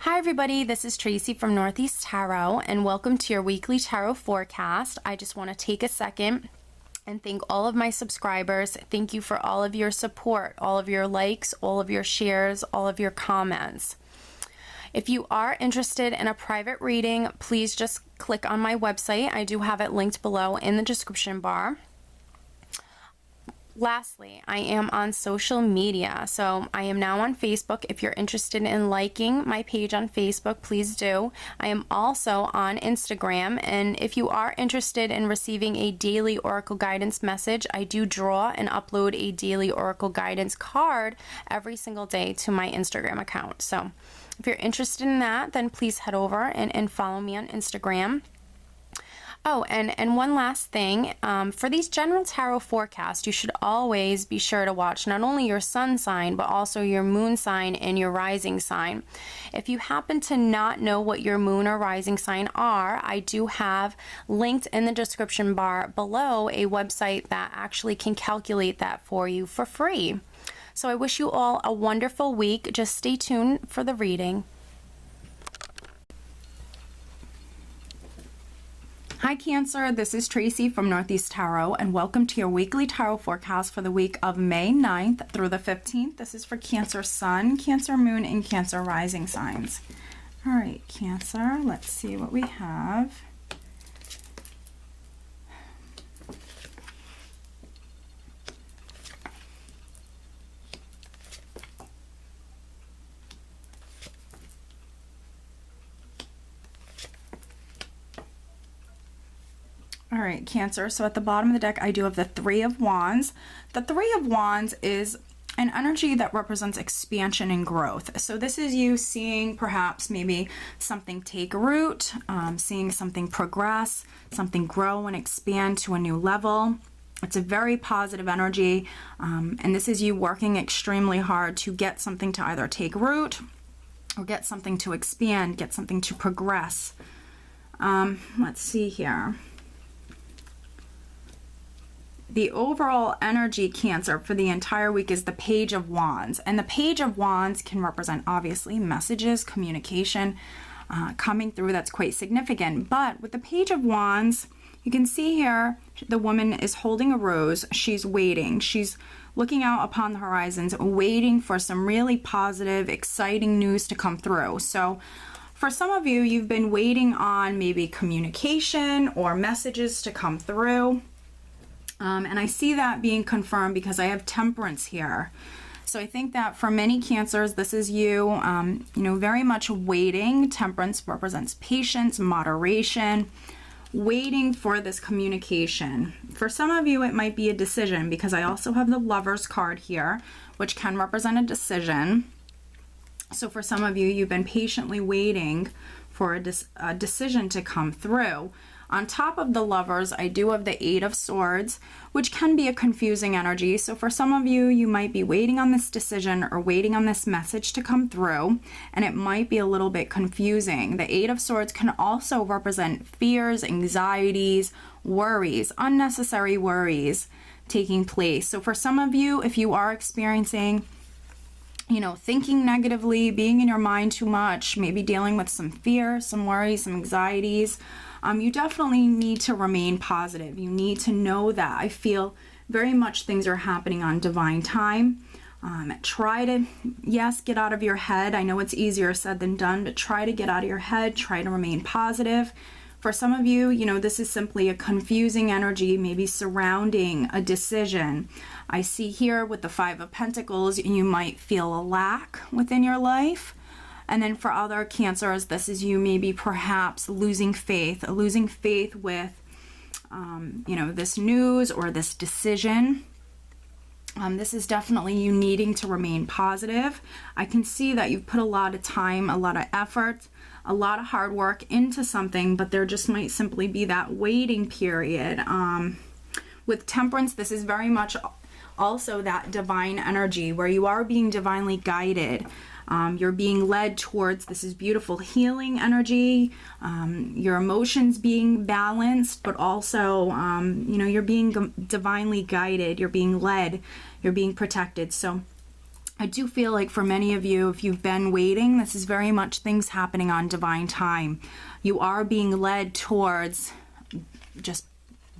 Hi everybody, this is Tracy from Northeast Tarot and welcome to your weekly tarot forecast. I just want to take a second and thank all of my subscribers. Thank you for all of your support, all of your likes, all of your shares, all of your comments. If you are interested in a private reading, please just click on my website. I do have it linked below in the description bar. Lastly, I am on social media, so I am now on Facebook. If you're interested in liking my page on Facebook, please do. I am also on Instagram, and if you are interested in receiving a daily Oracle guidance message, I do draw and upload a daily Oracle guidance card every single day to my Instagram account. So if you're interested in that, then please head over and follow me on Instagram. Oh, and one last thing, for these general tarot forecasts, you should always be sure to watch not only your sun sign, but also your moon sign and your rising sign. If you happen to not know what your moon or rising sign are, I do have linked in the description bar below a website that actually can calculate that for you for free. So I wish you all a wonderful week. Just stay tuned for the reading. Hi Cancer, this is Tracy from Northeast Tarot and welcome to your weekly tarot forecast for the week of May 9th through the 15th. This is for Cancer Sun, Cancer Moon, and Cancer Rising signs. All right, Cancer, let's see what we have. All right, Cancer, so at the bottom of the deck, I do have the Three of Wands. The Three of Wands is an energy that represents expansion and growth. So this is you seeing perhaps maybe something take root, seeing something progress, something grow and expand to a new level. It's a very positive energy, and this is you working extremely hard to get something to either take root or get something to expand, get something to progress. Let's see here. The overall energy, Cancer, for the entire week is the Page of Wands. And the Page of Wands can represent, obviously, messages, communication coming through. That's quite significant. But with the Page of Wands, you can see here the woman is holding a rose. She's waiting. She's looking out upon the horizons, waiting for some really positive, exciting news to come through. So for some of you, you've been waiting on maybe communication or messages to come through. And I see that being confirmed because I have Temperance here. So I think that for many Cancers, this is you, very much waiting. Temperance represents patience, moderation, waiting for this communication. For some of you, it might be a decision because I also have the Lovers card here, which can represent a decision. So for some of you, you've been patiently waiting for a decision to come through. On top of the Lovers, I do have the Eight of Swords, which can be a confusing energy. So for some of you, you might be waiting on this decision or waiting on this message to come through, and it might be a little bit confusing. The Eight of Swords can also represent fears, anxieties, worries, unnecessary worries taking place. So for some of you, if you are experiencing thinking negatively, being in your mind too much, maybe dealing with some fear, some worries, some anxieties, you definitely need to remain positive. You need to know that. I feel very much things are happening on divine time. Try to, yes, get out of your head. I know it's easier said than done, but try to get out of your head. Try to remain positive. For some of you, this is simply a confusing energy, maybe surrounding a decision. I see here with the Five of Pentacles, you might feel a lack within your life. And then for other Cancers, this is you maybe perhaps losing faith with, this news or this decision. This is definitely you needing to remain positive. I can see that you've put a lot of time, a lot of effort, a lot of hard work into something, but there just might simply be that waiting period. With Temperance, this is very much also that divine energy where you are being divinely guided. You're being led towards, this is beautiful healing energy, your emotions being balanced, but also, you're being divinely guided, you're being led, you're being protected. So I do feel like for many of you, if you've been waiting, this is very much things happening on divine time. You are being led towards just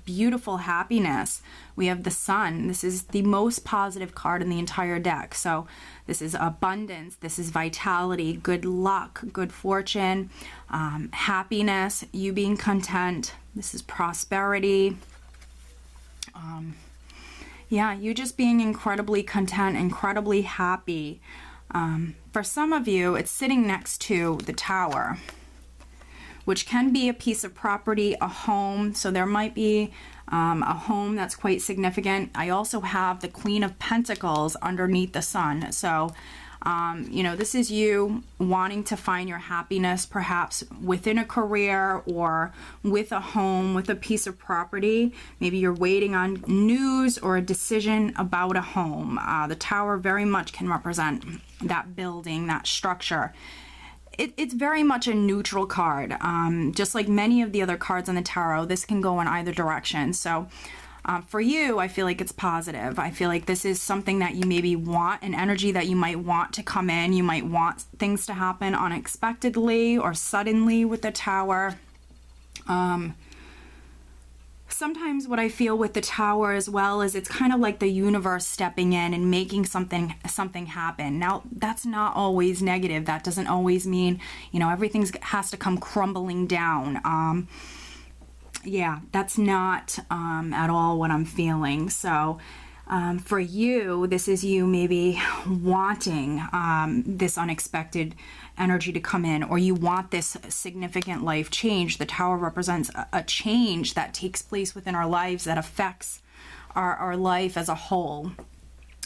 beautiful happiness. We have the Sun. This is the most positive card in the entire deck. So this is abundance, this is vitality, good luck, good fortune, happiness, you being content. This is prosperity. Yeah, you just being incredibly content, incredibly happy. For some of you, it's sitting next to the Tower, which can be a piece of property, a home. So there might be a home that's quite significant. I also have the Queen of Pentacles underneath the Sun. So, you know, this is you wanting to find your happiness perhaps within a career or with a home, with a piece of property. Maybe you're waiting on news or a decision about a home. The Tower very much can represent that building, that structure. It's very much a neutral card. Just like many of the other cards in the tarot, this can go in either direction. So for you, I feel like it's positive. I feel like this is something that you maybe want, an energy that you might want to come in. You might want things to happen unexpectedly or suddenly with the Tower. Sometimes what I feel with the Tower as well is it's kind of like the universe stepping in and making something happen. Now, that's not always negative. That doesn't always mean, you know, everything has to come crumbling down. Yeah, that's not at all what I'm feeling. So for you, this is you maybe wanting this unexpected energy to come in, or you want this significant life change. The Tower represents a change that takes place within our lives that affects our life as a whole.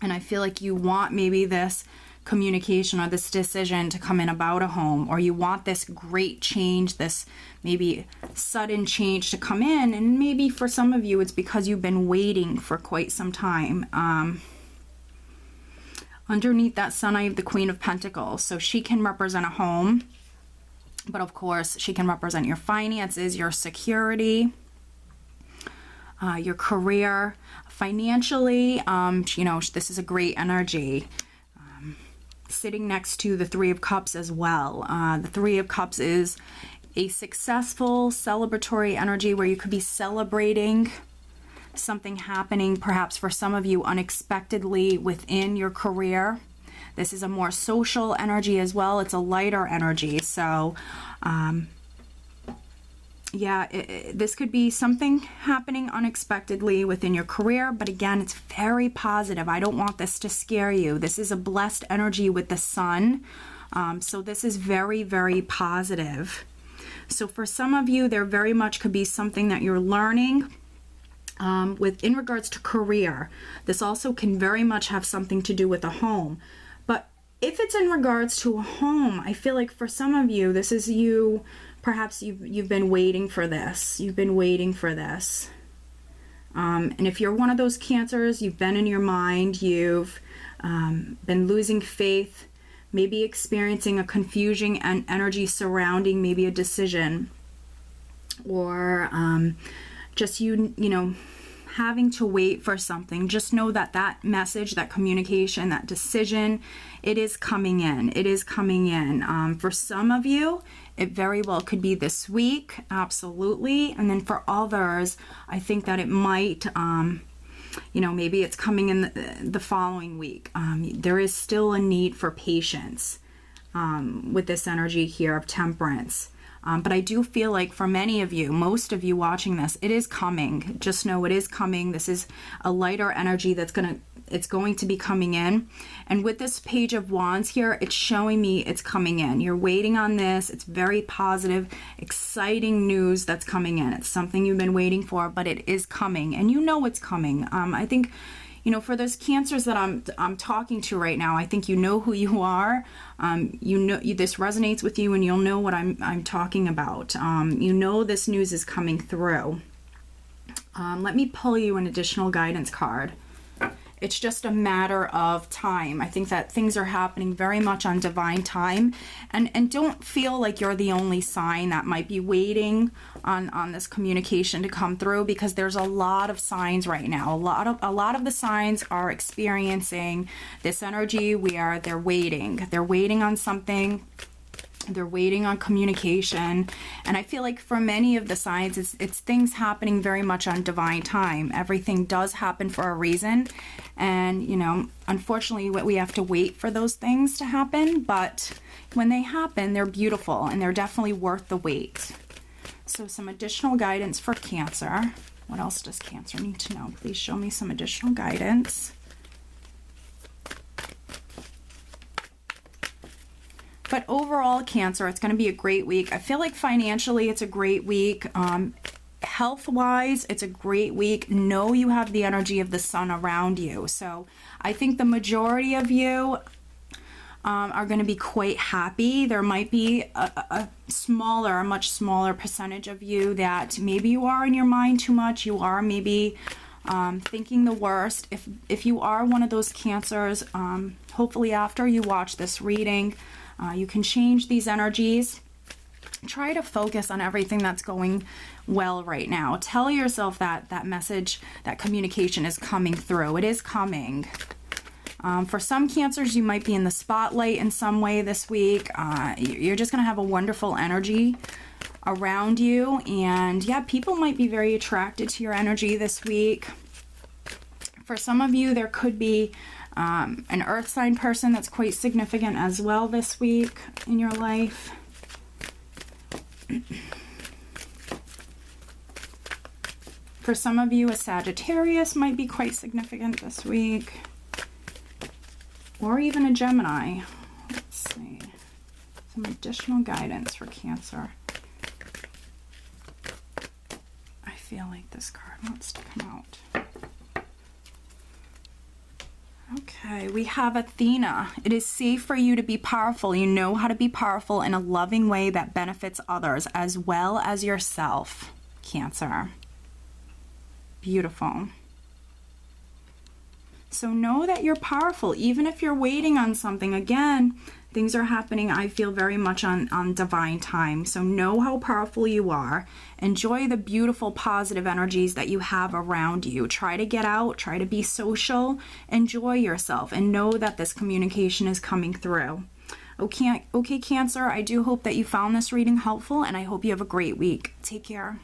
And I feel like you want maybe this communication or this decision to come in about a home, or you want this great change, this maybe sudden change to come in. And maybe for some of you, it's because you've been waiting for quite some time. Underneath that Sun, I have the Queen of Pentacles. So she can represent a home, but of course she can represent your finances, your security, your career. Financially, you know, this is a great energy. Sitting next to the Three of Cups as well. The Three of Cups is a successful celebratory energy where you could be celebrating something happening, perhaps for some of you unexpectedly within your career. This is a more social energy as well. It's a lighter energy. So yeah, this could be something happening unexpectedly within your career, but again, it's very positive. I don't want this to scare you. This is a blessed energy with the Sun. So this is very, very positive. So for some of you, there very much could be something that you're learning in regards to career. This also can very much have something to do with a home. But if it's in regards to a home, I feel like for some of you, this is you, perhaps you've been waiting for this. You've been waiting for this. And if you're one of those Cancers, you've been in your mind, you've been losing faith, maybe experiencing a confusion and energy surrounding maybe a decision, or just you know, having to wait for something. Just know that that message, that communication, that decision, it is coming in. It is coming in. For some of you, it very well could be this week, absolutely. And then for others, I think that it might, you know, maybe it's coming in the following week. There is still a need for patience with this energy here of Temperance. But I do feel like for many of you, most of you watching this, it is coming. Just know it is coming. This is a lighter energy that's it's going to be coming in. And with this Page of Wands here, it's showing me it's coming in. You're waiting on this. It's very positive, exciting news that's coming in. It's something you've been waiting for, but it is coming, and you know it's coming. I think, you know, for those Cancers that I'm talking to right now, I think you know who you are. You know this resonates with you, and you'll know what I'm talking about. You know this news is coming through. Let me pull you an additional guidance card. It's just a matter of time. I think that things are happening very much on divine time, and don't feel like you're the only sign that might be waiting on this communication to come through, because there's a lot of signs right now. A lot of the signs are experiencing this energy where they're waiting. They're waiting on something. They're waiting on communication. And I feel like for many of the signs, it's things happening very much on divine time. Everything does happen for a reason. And, you know, unfortunately, we have to wait for those things to happen. But when they happen, they're beautiful and they're definitely worth the wait. So some additional guidance for Cancer. What else does Cancer need to know? Please show me some additional guidance. But overall, Cancer, it's going to be a great week. I feel like financially, it's a great week. Health-wise, it's a great week. Know you have the energy of the sun around you. So I think the majority of you are going to be quite happy. There might be a much smaller percentage of you that maybe you are in your mind too much. You are maybe thinking the worst. If you are one of those Cancers, hopefully after you watch this reading, you can change these energies. Try to focus on everything that's going well right now. Tell yourself that that message, that communication is coming through. It is coming. For some Cancers, you might be in the spotlight in some way this week. You're just going to have a wonderful energy around you. And yeah, people might be very attracted to your energy this week. For some of you, there could be an earth sign person that's quite significant as well this week in your life. For some of you, a Sagittarius might be quite significant this week. Or even a Gemini. Let's see. Some additional guidance for Cancer. I feel like this card wants to come out. Okay, we have Athena. It is safe for you to be powerful. You know how to be powerful in a loving way that benefits others as well as yourself, Cancer. Beautiful. So know that you're powerful, even if you're waiting on something. Again, things are happening, I feel, very much on divine time. So know how powerful you are. Enjoy the beautiful, positive energies that you have around you. Try to get out, try to be social, enjoy yourself, and know that this communication is coming through. Okay, Cancer, I do hope that you found this reading helpful, and I hope you have a great week. Take care.